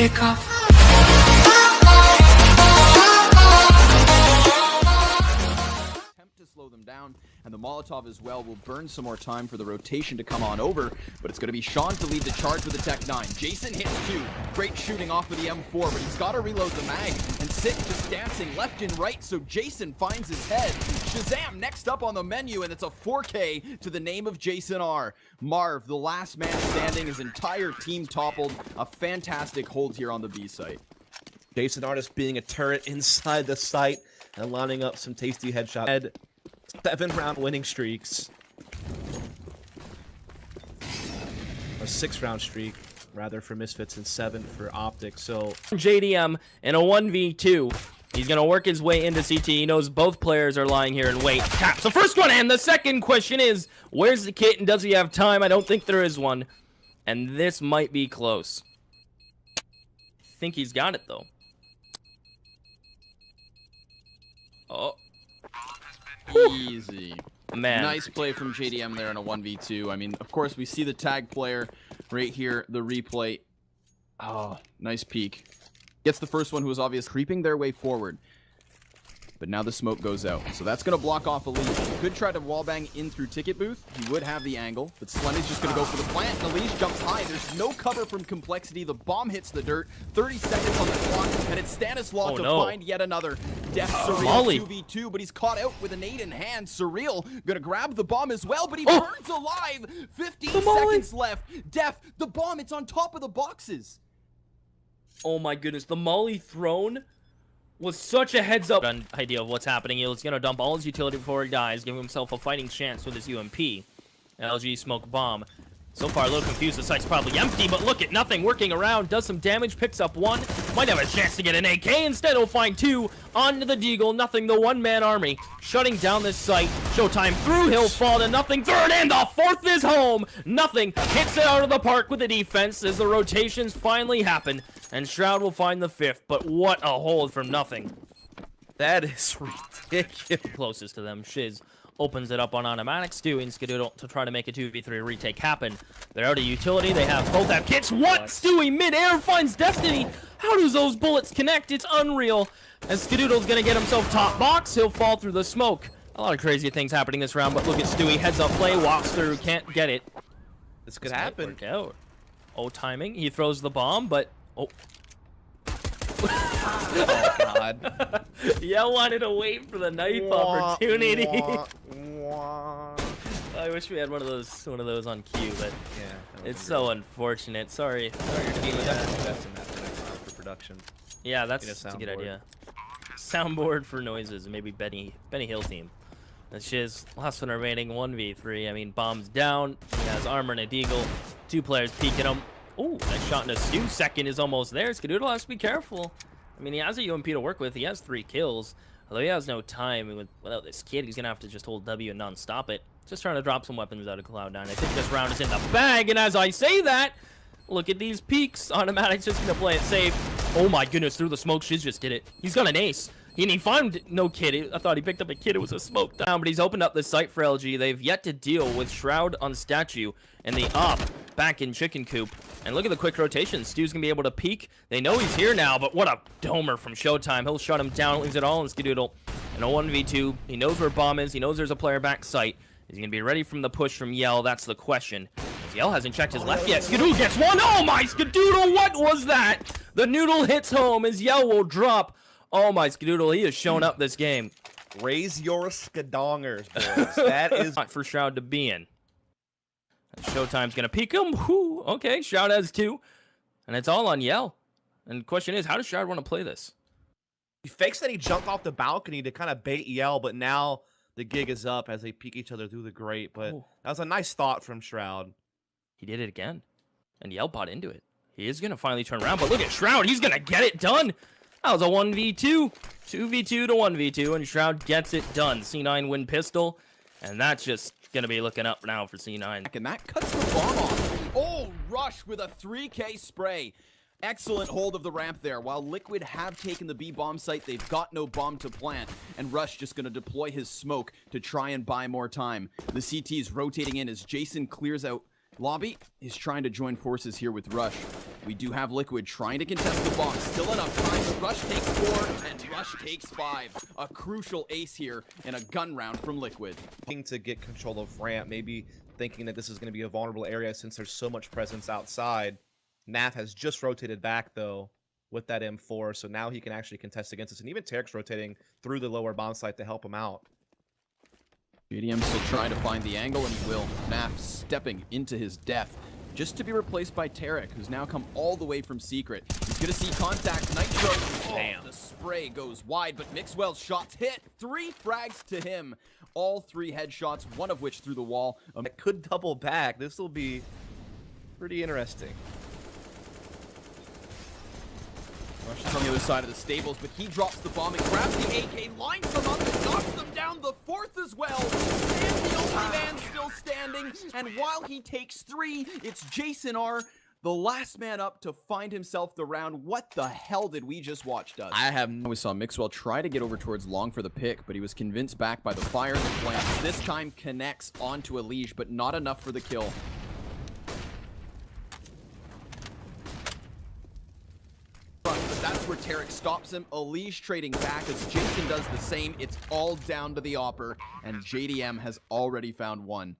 take off. Attempt to slow them down, and the Molotov as well will burn some more time for the rotation to come on over, but it's going to be Sean to lead the charge with the Tech 9. Jason hits 2. Great shooting off of the M4, but he's got to reload the mag, and Sick just dancing left and right, so Jason finds his head. Shazam next up on the menu, and it's a 4K to the name of Jason R. Marv, the last man standing, his entire team toppled. A fantastic hold here on the B site. Jason R just being a turret inside the site and lining up some tasty headshots. 7-round winning streaks. A 6-round streak, rather, for Misfits and 7 for Optic. So JDM in a 1v2. He's going to work his way into CT. He knows both players are lying here and wait. Taps the first one, and the second question is, where's the kit and does he have time? I don't think there is one. And this might be close. I think he's got it, though. Oh. Easy. Man. Nice play from JDM there in a 1v2. I mean, of course, we see the tag player right here, the replay. Oh, nice peek. Gets the first one who was obviously creeping their way forward. But now the smoke goes out. So that's going to block off Elise. He could try to wallbang in through Ticket Booth. He would have the angle. But Slendy's just going to go for the plant. And Elise jumps high. There's no cover from Complexity. The bomb hits the dirt. 30 seconds on the clock. And it's Stanislaw to find yet another. Def Surreal 2v2. But he's caught out with a nade in hand. Surreal going to grab the bomb as well. But he burns alive. 15 seconds left. Def, the bomb. It's on top of the boxes. Oh my goodness. The Molly thrown was such a heads up idea of what's happening. He's going to dump all his utility before he dies, giving himself a fighting chance with his UMP. LG smoke bomb. So far, a little confused. The site's probably empty, but look at nothing working around. Does some damage, picks up 1. Might have a chance to get an AK. Instead, he'll find 2 onto the Deagle. Nothing, the one-man army shutting down this site. Showtime through, he'll fall to nothing. Third and the 4th is home. Nothing hits it out of the park with the defense as the rotations finally happen. And Shroud will find the 5th, but what a hold from nothing. that is ridiculous. Closest to them, Shiz opens it up on automatic. Stu and Skadoodle to try to make a 2v3 retake happen. They're out of utility. They both have kits. What? Stewie mid-air finds Destiny. How does those bullets connect? It's unreal. As Skadoodle's gonna get himself top box, he'll fall through the smoke. A lot of crazy things happening this round, but look at Stewie. Heads up play, walks through, can't get it. This could happen. Out. Oh, timing. He throws the bomb, but oh. Oh God. Yell wanted to wait for the knife opportunity. I wish we had one of those on cue, but yeah, it's so unfortunate. Sorry your team. Invest in that for next time for production. Yeah, that's a good idea. Soundboard for noises, maybe Benny Hill team. That's Shiz. Last one remaining, 1v3. I mean, bombs down. He has armor and a deagle. 2 players peeking him. Oh, nice shot into Stu. Second is almost there. Skadoodle has to be careful. I mean, he has a UMP to work with. He has 3 kills. Although he has no time. Without this kid, he's going to have to just hold W and non-stop it. Just trying to drop some weapons out of Cloud9. I think this round is in the bag. And as I say that, look at these peaks. Automatic's just going to play it safe. Oh my goodness, through the smoke, Shiz just did it. He's got an ace. And he found no kid. I thought he picked up a kid. It was a smoke down, but he's opened up the site for LG. They've yet to deal with Shroud on Statue and the op back in Chicken Coop. And look at the quick rotation. Stu's going to be able to peek. They know he's here now, but what a domer from Showtime. He'll shut him down, leaves it all in Skadoodle. And a 1v2. He knows where bomb is. He knows there's a player back site. Is he going to be ready from the push from Yell? That's the question. Yell hasn't checked his left yet. Skadoodle gets one. Oh my Skadoodle, what was that? The noodle hits home as Yell will drop. Oh my Skadoodle, he has shown up this game. Raise your skadongers, boys. That is for Shroud to be in. And Showtime's gonna peek him. Whew. Okay, Shroud has 2. And it's all on Yell. And the question is, how does Shroud want to play this? He fakes that he jumped off the balcony to kind of bait Yell, but now the gig is up as they peek each other through the grate. But that was a nice thought from Shroud. He did it again. And Yell bought into it. He is gonna finally turn around, but look at Shroud. He's gonna get it done. That was a 1v2. 2v2 to 1v2, and Shroud gets it done. C9 win pistol, and that's just going to be looking up now for C9. And that cuts the bomb off. Oh, Rush with a 3K spray. Excellent hold of the ramp there. While Liquid have taken the B bomb site, they've got no bomb to plant, and Rush just going to deploy his smoke to try and buy more time. The CT is rotating in as Jason clears out lobby. He's trying to join forces here with Rush. We do have Liquid trying to contest the bomb. Still enough time, but Rush takes 4 and Rush takes 5. A crucial ace here and a gun round from Liquid. To get control of ramp, maybe thinking that this is going to be a vulnerable area since there's so much presence outside. Naf has just rotated back, though, with that M4, so now he can actually contest against us. And even Tarek's rotating through the lower bomb site to help him out. JDM still trying to find the angle, and he will. Naf stepping into his death, just to be replaced by Tarek, who's now come all the way from Secret. He's going to see contact. Nitro. Damn. The spray goes wide, but Mixwell's shots hit. 3 frags to him. All 3 headshots, one of which through the wall. It could double back. This will be pretty interesting. Rush is on the other side of the stables, but he drops the bomb and grabs the AK, lines them up, and knocks them down the 4th as well. And the only man still standing. And while he takes 3, it's Jason R, the last man up to find himself the round. What the hell did we just watch, Does? We saw Mixwell try to get over towards long for the pick, but he was convinced back by the fire in the flanks. This time connects onto a leash, but not enough for the kill. But that's where Tarek stops him. Elish trading back as Jason does the same. It's all down to the Opper, and JDM has already found one.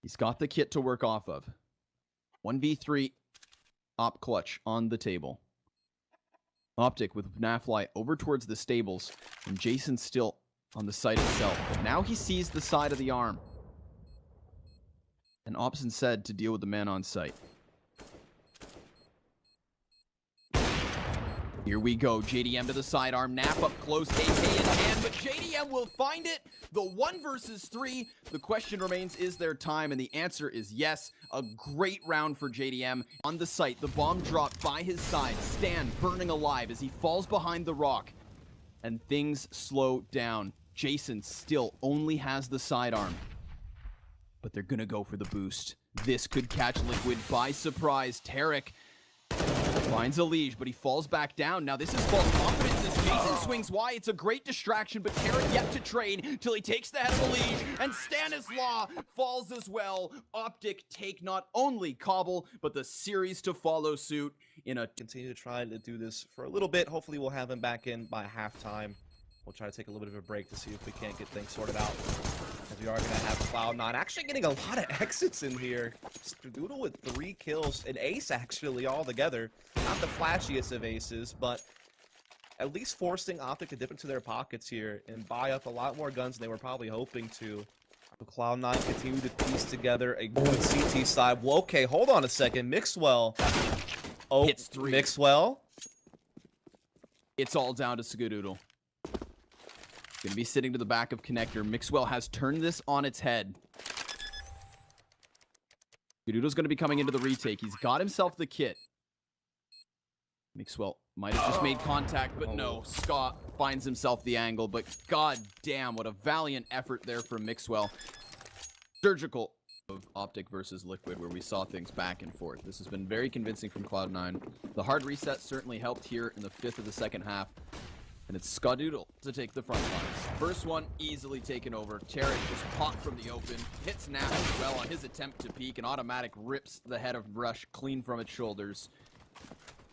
He's got the kit to work off of. 1v3 op clutch on the table. Optic with Nafly over towards the stables, and Jason still on the site itself. But now he sees the side of the arm. And Opson said to deal with the man on site. Here we go, JDM to the sidearm, Nap up close, AK in hand, but JDM will find it. The 1 versus 3. The question remains, is there time? And the answer is yes. A great round for JDM. On the site, the bomb dropped by his side. Stan burning alive as he falls behind the rock. And things slow down. Jason still only has the sidearm. But they're gonna go for the boost. This could catch Liquid by surprise. Tarek finds a leash, but he falls back down. Now this is false confidence as Jason swings wide. It's a great distraction, but Tarek yet to trade till he takes the head of the leash, and Stanislaw falls as well. Optic take not only Cobble, but the series to follow suit in a... Continue to try to do this for a little bit. Hopefully we'll have him back in by halftime. We'll try to take a little bit of a break to see if we can't get things sorted out. As we are going to have Cloud9 actually getting a lot of exits in here. Skadoodle with 3 kills, an ace actually altogether. Not the flashiest of aces, but at least forcing Optic to dip into their pockets here and buy up a lot more guns than they were probably hoping to. So Cloud9 continue to piece together a good CT side. Well, okay, hold on a second. Mixwell. Oh, hits 3. Mixwell. It's all down to Skadoodle. Gonna be sitting to the back of connector. Mixwell has turned this on its head. Skadoodle's gonna be coming into the retake. He's got himself the kit. Mixwell might have just made contact, but no. Scott finds himself the angle, but god damn, what a valiant effort there from Mixwell. Surgical of Optic versus Liquid, where we saw things back and forth. This has been very convincing from Cloud9. The hard reset certainly helped here in the 5th of the second half. And it's Skadoodle to take the front lines. First one easily taken over. Tarek just popped from the open, hits Nap as well on his attempt to peek, and automatic rips the head of Rush clean from its shoulders.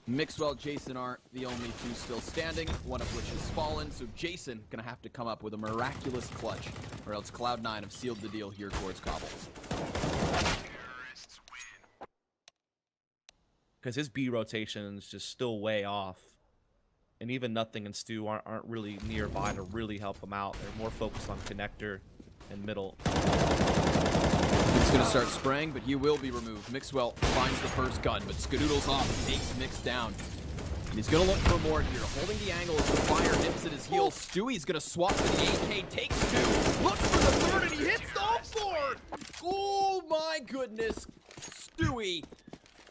Mixwell, Jason are the only 2 still standing, one of which has fallen, so Jason gonna have to come up with a miraculous clutch, or else Cloud9 have sealed the deal here towards Cobble. Because his B rotation is just still way off. And even Nothing and Stu aren't really nearby to really help him out. They're more focused on connector and middle. He's going to start spraying, but he will be removed. Mixwell finds the first gun, but Skadoodle's off, takes Mix down. And he's going to look for more here. Holding the angle as the fire nips at his heels. Stewie's going to swap to the AK, takes 2, looks for the 3rd, and he hits all 4! Oh my goodness. Stewie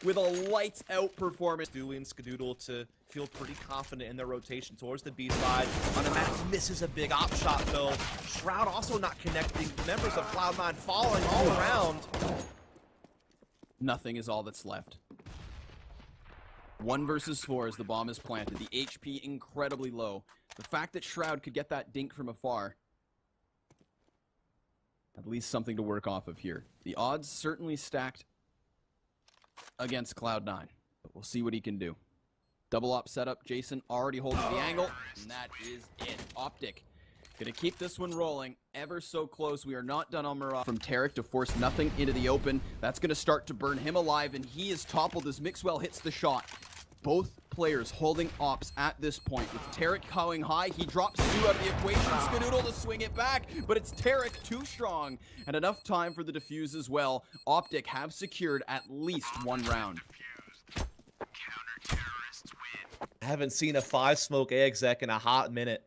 with a lights-out performance. Stewie and Skadoodle to feel pretty confident in their rotation towards the B side. Automatic misses a big op shot though. Shroud also not connecting. Members of Cloud9 falling all around. Nothing is all that's left. 1 versus 4 as the bomb is planted. The HP incredibly low. The fact that Shroud could get that dink from afar, at least something to work off of here. The odds certainly stacked against Cloud9. But we'll see what he can do. Double op setup. Jason already holding the angle. And that is it. Optic gonna keep this one rolling. Ever so close. We are not done on Mirage. From Tarek to force nothing into the open. That's gonna start to burn him alive. And he is toppled as Mixwell hits the shot. Both players holding ops at this point. With Tarek going high, he drops Stu out of the equation. Skadoodle to swing it back, but it's Tarek too strong. And enough time for the defuse as well. Optic have secured at least one round. I haven't seen a 5-smoke exec in a hot minute.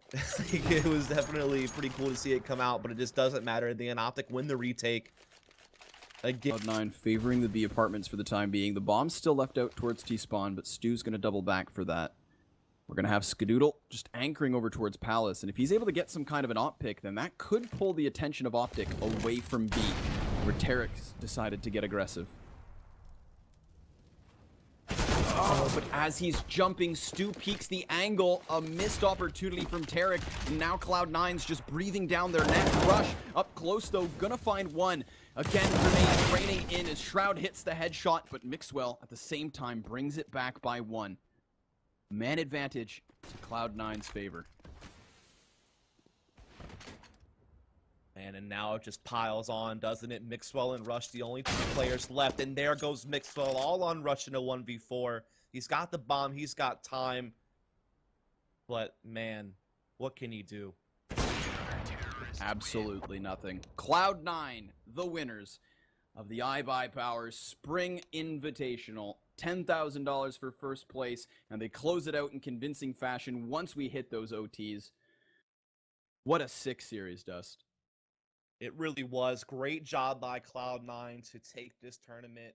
It was definitely pretty cool to see it come out, but it just doesn't matter. In the end, Optic win the retake. Again. Cloud9 favoring the B apartments for the time being. The bomb's still left out towards T-spawn, but Stu's going to double back for that. We're going to have Skadoodle just anchoring over towards Palace, and if he's able to get some kind of an op pick, then that could pull the attention of Optic away from B, where Tarek's decided to get aggressive. Oh, but as he's jumping, Stu peeks the angle. A missed opportunity from Tarek. And now Cloud9's just breathing down their neck. Rush up close, though. Gonna find one. Again, grenade raining in as Shroud hits the headshot, but Mixwell at the same time brings it back by one. Man advantage to Cloud9's favor. And now it just piles on, doesn't it? Mixwell and Rush, the only two players left. And there goes Mixwell, all on Rush in a 1v4. He's got the bomb, he's got time. But, man, what can he do? Absolutely nothing. Cloud9, the winners of the iBUYPOWER Spring Invitational. $10,000 for first place, and they close it out in convincing fashion once we hit those OTs. What a sick series, Dust. It really was. Great job by Cloud9 to take this tournament